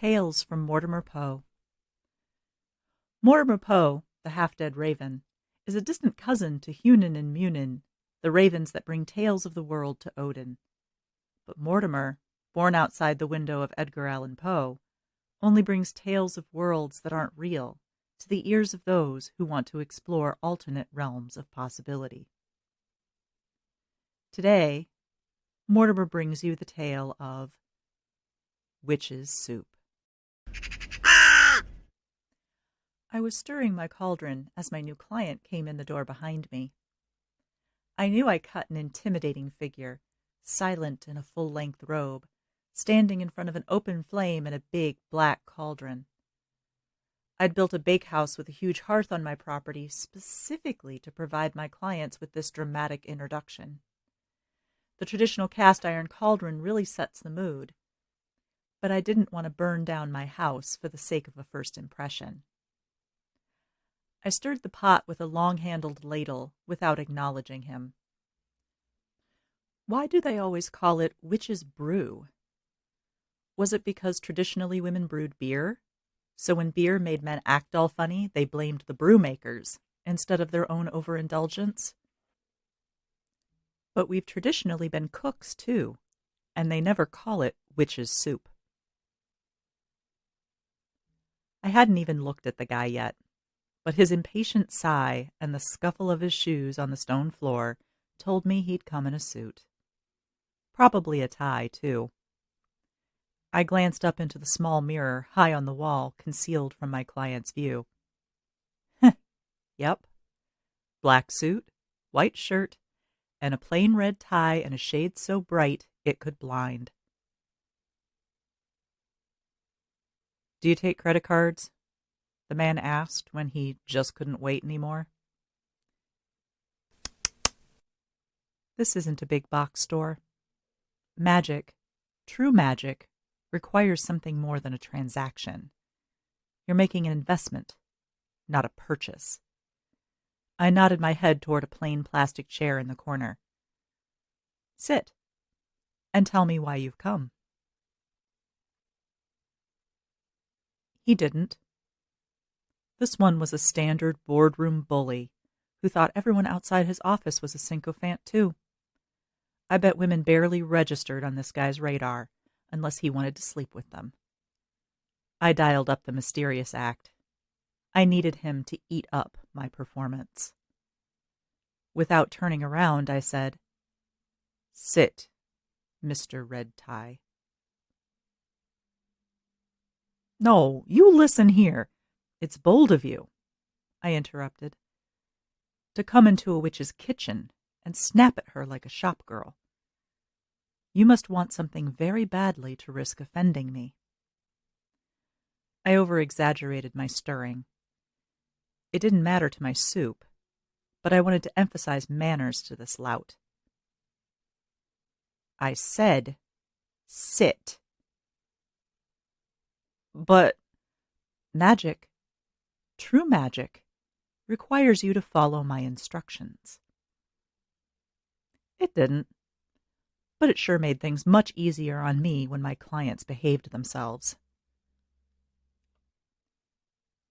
Tales from Mortimer Poe. Mortimer Poe, the half-dead raven, is a distant cousin to Hunin and Munin, the ravens that bring tales of the world to Odin. But Mortimer, born outside the window of Edgar Allan Poe, only brings tales of worlds that aren't real to the ears of those who want to explore alternate realms of possibility. Today, Mortimer brings you the tale of Witch's Soup. I was stirring my cauldron as my new client came in the door behind me. I knew I cut an intimidating figure, silent in a full-length robe, standing in front of an open flame in a big black cauldron. I'd built a bakehouse with a huge hearth on my property specifically to provide my clients with this dramatic introduction. The traditional cast-iron cauldron really sets the mood, but I didn't want to burn down my house for the sake of a first impression. I stirred the pot with a long-handled ladle without acknowledging him. Why do they always call it witch's brew? Was it because traditionally women brewed beer? So when beer made men act all funny, they blamed the brew makers instead of their own overindulgence? But we've traditionally been cooks, too, and they never call it witch's soup. I hadn't even looked at the guy yet, but his impatient sigh and the scuffle of his shoes on the stone floor told me he'd come in a suit. Probably a tie, too. I glanced up into the small mirror high on the wall, concealed from my client's view. Yep. Black suit, white shirt, and a plain red tie and a shade so bright it could blind. "Do you take credit cards?" the man asked when he just couldn't wait anymore. This isn't a big box store. Magic, true magic, requires something more than a transaction. You're making an investment, not a purchase. I nodded my head toward a plain plastic chair in the corner. "Sit, and tell me why you've come." He didn't. This one was a standard boardroom bully who thought everyone outside his office was a sycophant, too. I bet women barely registered on this guy's radar unless he wanted to sleep with them. I dialed up the mysterious act. I needed him to eat up my performance. Without turning around, I said, "Sit, Mr. Red Tie." "No, you listen here. It's bold of you," I interrupted, "to come into a witch's kitchen and snap at her like a shop girl. You must want something very badly to risk offending me." I over-exaggerated my stirring. It didn't matter to my soup, but I wanted to emphasize manners to this lout. I said, "Sit." "But magic, true magic, requires you to follow my instructions." It didn't, but it sure made things much easier on me when my clients behaved themselves.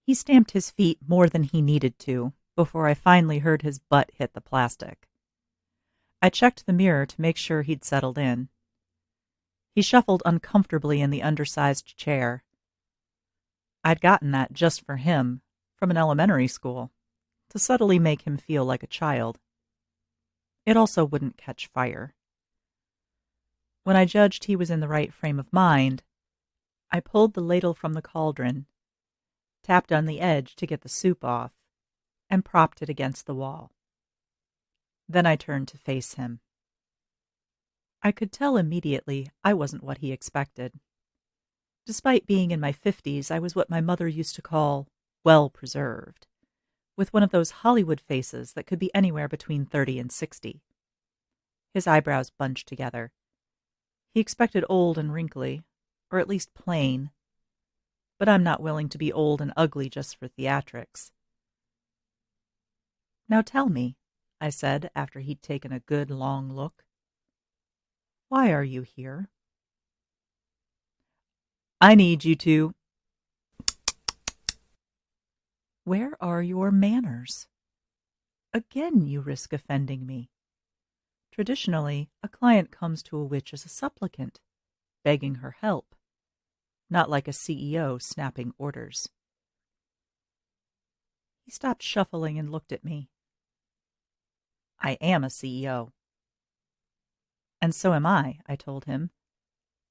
He stamped his feet more than he needed to before I finally heard his butt hit the plastic. I checked the mirror to make sure he'd settled in. He shuffled uncomfortably in the undersized chair. I'd gotten that just for him, from an elementary school, to subtly make him feel like a child. It also wouldn't catch fire. When I judged he was in the right frame of mind, I pulled the ladle from the cauldron, tapped on the edge to get the soup off, and propped it against the wall. Then I turned to face him. I could tell immediately I wasn't what he expected. Despite being in my 50s, I was what my mother used to call well-preserved, with one of those Hollywood faces that could be anywhere between 30 and 60. His eyebrows bunched together. He expected old and wrinkly, or at least plain, but I'm not willing to be old and ugly just for theatrics. "Now tell me," I said after he'd taken a good long look, "why are you here?" I need you to. Where are your manners? Again, you risk offending me. Traditionally, a client comes to a witch as a supplicant, begging her help, not like a CEO snapping orders. He stopped shuffling and looked at me. I am a CEO. And so am I told him.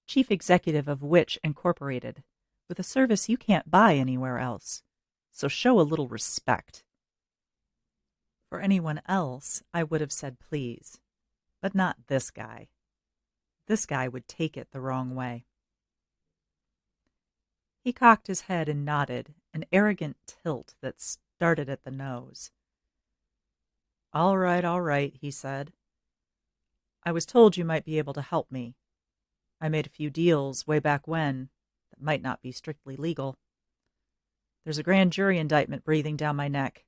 Chief executive of Witch Incorporated, with a service you can't buy anywhere else. So show a little respect. For anyone else, I would have said please, but not this guy. This guy would take it the wrong way. He cocked his head and nodded, an arrogant tilt that started at the nose. All right, he said. I was told you might be able to help me. I made a few deals way back when that might not be strictly legal. There's a grand jury indictment breathing down my neck.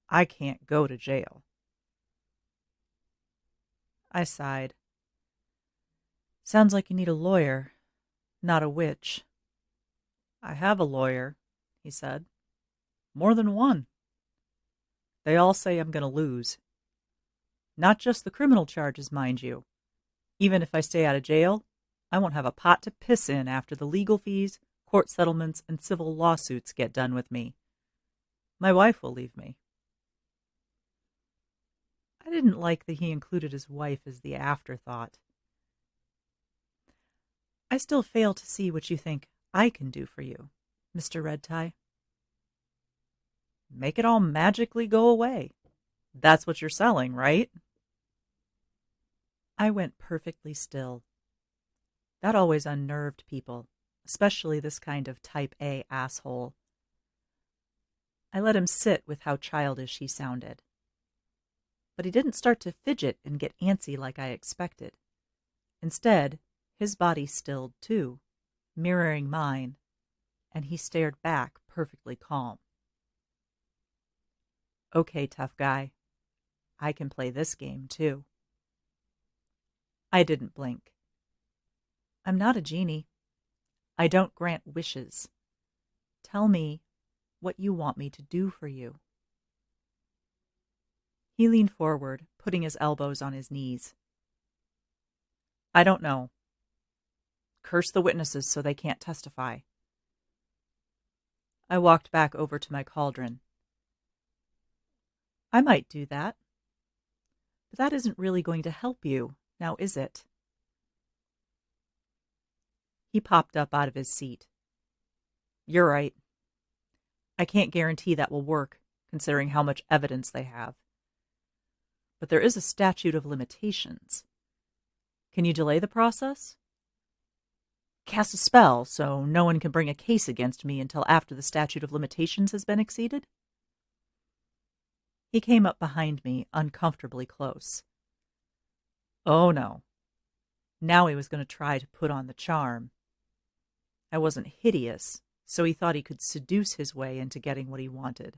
I can't go to jail. I sighed. Sounds like you need a lawyer, not a witch. I have a lawyer, he said. More than one. They all say I'm going to lose. Not just the criminal charges, mind you. Even if I stay out of jail, I won't have a pot to piss in after the legal fees, court settlements, and civil lawsuits get done with me. My wife will leave me. I didn't like that he included his wife as the afterthought. I still fail to see what you think I can do for you, Mr. Redtie. Make it all magically go away. That's what you're selling, right? I went perfectly still. That always unnerved people, especially this kind of type A asshole. I let him sit with how childish he sounded. But he didn't start to fidget and get antsy like I expected. Instead, his body stilled too, mirroring mine, and he stared back perfectly calm. Okay, tough guy. I can play this game too. I didn't blink. I'm not a genie. I don't grant wishes. Tell me what you want me to do for you. He leaned forward, putting his elbows on his knees. I don't know. Curse the witnesses so they can't testify. I walked back over to my cauldron. I might do that. But that isn't really going to help you, now is it? He popped up out of his seat. You're right. I can't guarantee that will work, considering how much evidence they have. But there is a statute of limitations. Can you delay the process? Cast a spell so no one can bring a case against me until after the statute of limitations has been exceeded? He came up behind me, uncomfortably close. Oh no. Now he was going to try to put on the charm. I wasn't hideous, so he thought he could seduce his way into getting what he wanted.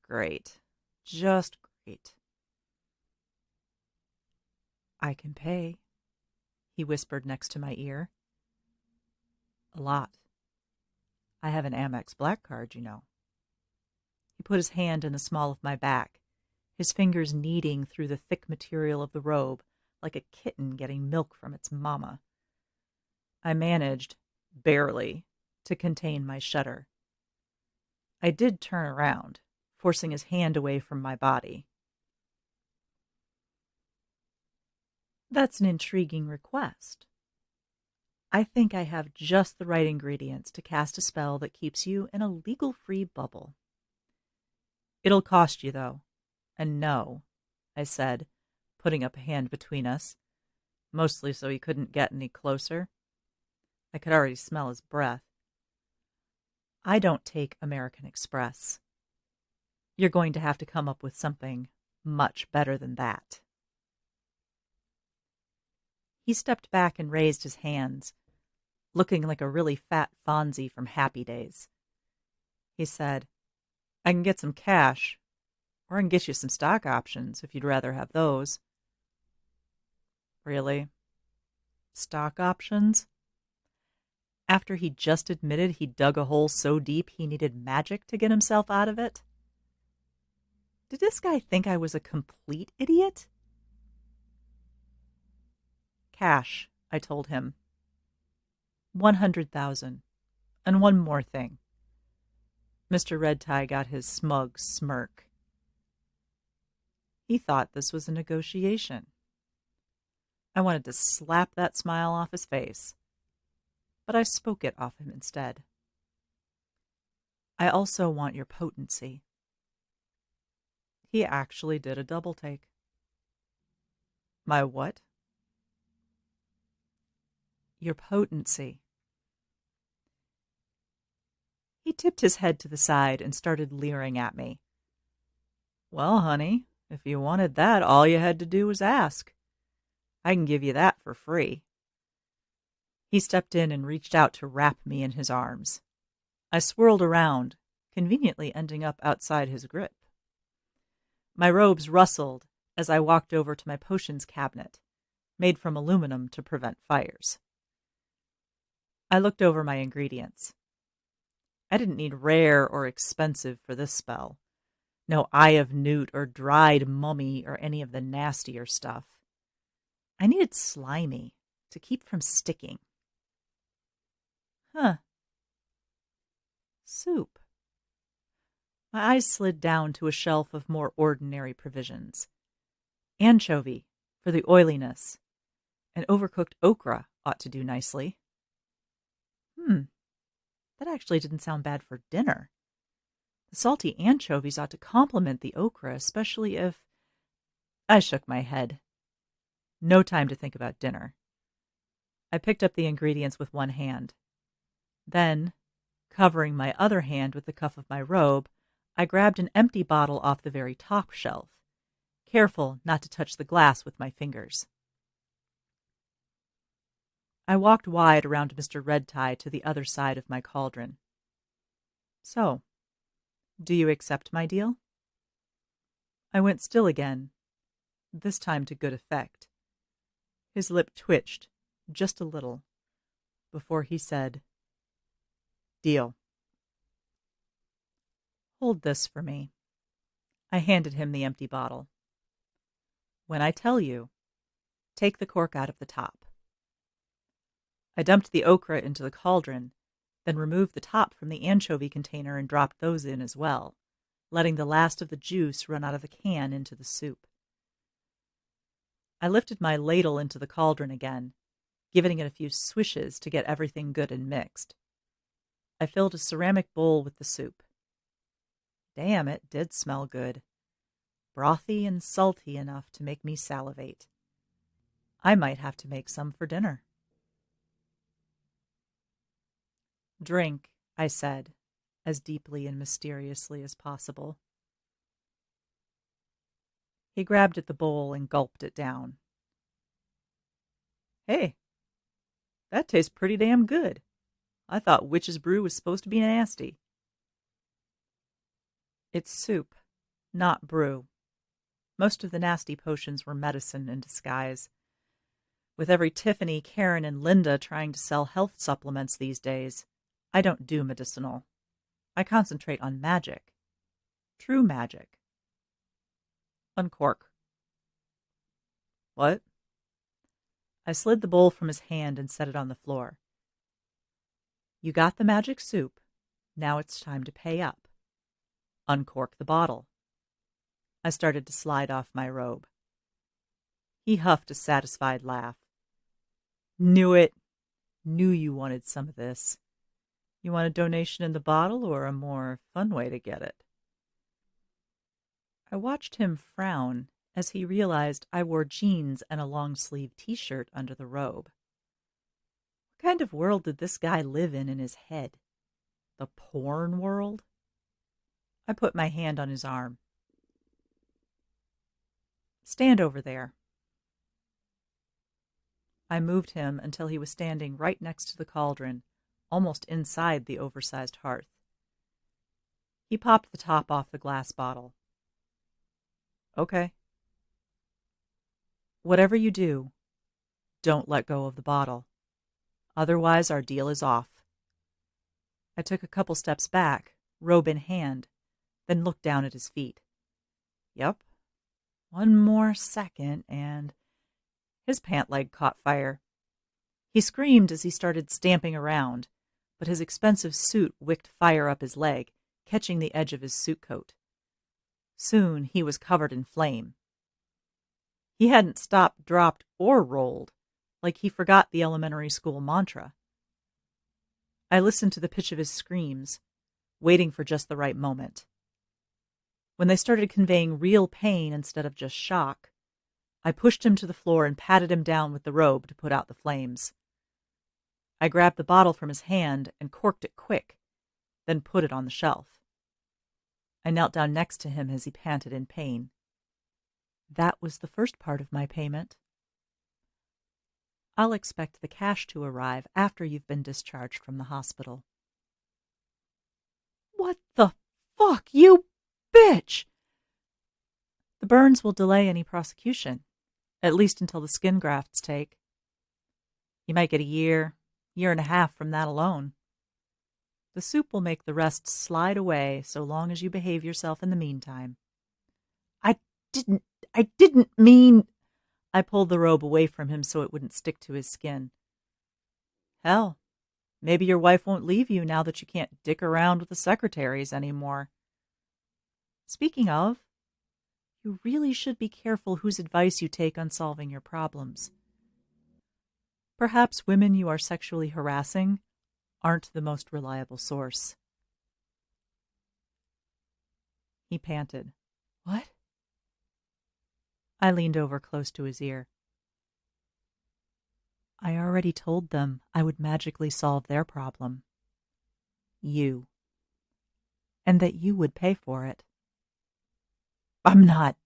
Great. Just great. I can pay, he whispered next to my ear. A lot. I have an Amex Black card, you know. He put his hand in the small of my back, his fingers kneading through the thick material of the robe like a kitten getting milk from its mama. I managed, barely, to contain my shudder. I did turn around, forcing his hand away from my body. That's an intriguing request. I think I have just the right ingredients to cast a spell that keeps you in a legal-free bubble. It'll cost you, though. And no, I said, putting up a hand between us, mostly so he couldn't get any closer. I could already smell his breath. I don't take American Express. You're going to have to come up with something much better than that. He stepped back and raised his hands, looking like a really fat Fonzie from Happy Days. He said, I can get some cash, or I can get you some stock options if you'd rather have those. Really? Stock options? After he just admitted he dug a hole so deep he needed magic to get himself out of it? Did this guy think I was a complete idiot? Cash, I told him. 100,000. And one more thing. Mr. Redtie got his smug smirk. He thought this was a negotiation. I wanted to slap that smile off his face, but I spoke it off him instead. I also want your potency. He actually did a double take. My what? Your potency. He tipped his head to the side and started leering at me. Well, honey, if you wanted that, all you had to do was ask. I can give you that for free. He stepped in and reached out to wrap me in his arms. I swirled around, conveniently ending up outside his grip. My robes rustled as I walked over to my potions cabinet, made from aluminum to prevent fires. I looked over my ingredients. I didn't need rare or expensive for this spell. No eye of newt or dried mummy or any of the nastier stuff. I needed slimy to keep from sticking. Soup. My eyes slid down to a shelf of more ordinary provisions. Anchovy for the oiliness, and overcooked okra ought to do nicely. That actually didn't sound bad for dinner. The salty anchovies ought to complement the okra, especially if... I shook my head. No time to think about dinner. I picked up the ingredients with one hand. Then, covering my other hand with the cuff of my robe, I grabbed an empty bottle off the very top shelf, careful not to touch the glass with my fingers. I walked wide around Mr. Redtie to the other side of my cauldron. So, do you accept my deal? I went still again, this time to good effect. His lip twitched, just a little, before he said, Deal. Hold this for me. I handed him the empty bottle. When I tell you, take the cork out of the top. I dumped the okra into the cauldron, then removed the top from the anchovy container and dropped those in as well, letting the last of the juice run out of the can into the soup. I lifted my ladle into the cauldron again, giving it a few swishes to get everything good and mixed. I filled a ceramic bowl with the soup. Damn, it did smell good. Brothy and salty enough to make me salivate. I might have to make some for dinner. Drink, I said, as deeply and mysteriously as possible. He grabbed at the bowl and gulped it down. Hey, that tastes pretty damn good. I thought witch's brew was supposed to be nasty. It's soup, not brew. Most of the nasty potions were medicine in disguise. With every Tiffany, Karen, and Linda trying to sell health supplements these days, I don't do medicinal. I concentrate on magic. True magic. Uncork. What? I slid the bowl from his hand and set it on the floor. You got the magic soup. Now it's time to pay up. Uncork the bottle. I started to slide off my robe. He huffed a satisfied laugh. Knew it. Knew you wanted some of this. You want a donation in the bottle or a more fun way to get it? I watched him frown as he realized I wore jeans and a long-sleeve t-shirt under the robe. What kind of world did this guy live in his head? The porn world? I put my hand on his arm. Stand over there. I moved him until he was standing right next to the cauldron, almost inside the oversized hearth. He popped the top off the glass bottle. Okay. Whatever you do, don't let go of the bottle. Otherwise, our deal is off. I took a couple steps back, robe in hand, then looked down at his feet. Yep. One more second, and his pant leg caught fire. He screamed as he started stamping around, but his expensive suit wicked fire up his leg, catching the edge of his suit coat. Soon he was covered in flame. He hadn't stopped, dropped, or rolled, like he forgot the elementary school mantra. I listened to the pitch of his screams, waiting for just the right moment. When they started conveying real pain instead of just shock, I pushed him to the floor and patted him down with the robe to put out the flames. I grabbed the bottle from his hand and corked it quick, then put it on the shelf. I knelt down next to him as he panted in pain. That was the first part of my payment. I'll expect the cash to arrive after you've been discharged from the hospital. What the fuck, you bitch! The burns will delay any prosecution, at least until the skin grafts take. You might get a year and a half from that alone. The soup will make the rest slide away so long as you behave yourself in the meantime. I didn't mean... I pulled the robe away from him so it wouldn't stick to his skin. Hell, maybe your wife won't leave you now that you can't dick around with the secretaries anymore. Speaking of, you really should be careful whose advice you take on solving your problems. Perhaps women you are sexually harassing aren't the most reliable source. He panted. What? I leaned over close to his ear. I already told them I would magically solve their problem. You. And that you would pay for it. I'm not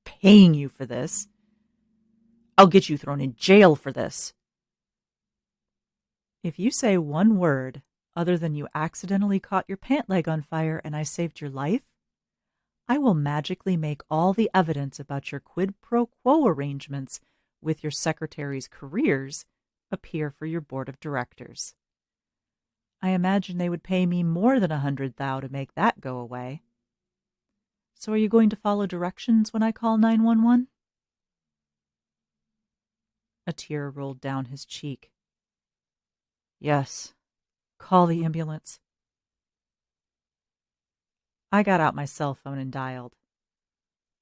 paying you for this. I'll get you thrown in jail for this. If you say one word other than you accidentally caught your pant leg on fire and I saved your life, I will magically make all the evidence about your quid pro quo arrangements with your secretaries' careers appear for your board of directors. I imagine they would pay me more than 100 thou to make that go away. So are you going to follow directions when I call 911? A tear rolled down his cheek. Yes, call the ambulance. I got out my cell phone and dialed.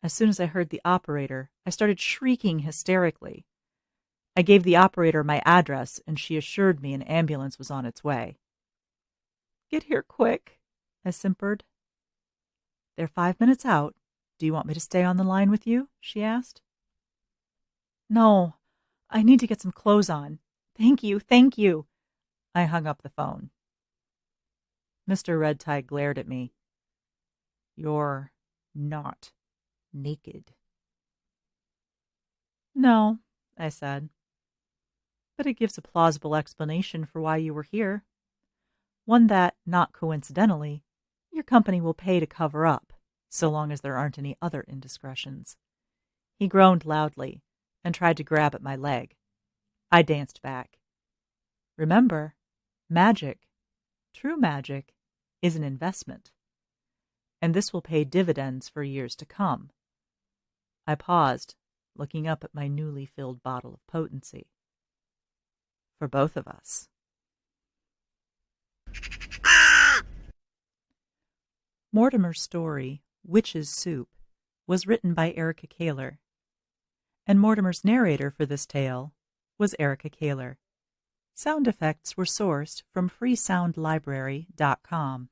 As soon as I heard the operator, I started shrieking hysterically. I gave the operator my address, and she assured me an ambulance was on its way. Get here quick, I simpered. They're 5 minutes out. Do you want me to stay on the line with you? She asked. No, I need to get some clothes on. Thank you, thank you. I hung up the phone. Mr. Red Tie glared at me. You're not naked. No, I said. But it gives a plausible explanation for why you were here. One that, not coincidentally, your company will pay to cover up, so long as there aren't any other indiscretions. He groaned loudly and tried to grab at my leg. I danced back. Remember, magic, true magic, is an investment. And this will pay dividends for years to come. I paused, looking up at my newly filled bottle of potency. For both of us. Mortimer's story, Witch's Soup, was written by Erica Kaler, and Mortimer's narrator for this tale was Erica Kaler. Sound effects were sourced from freesoundlibrary.com.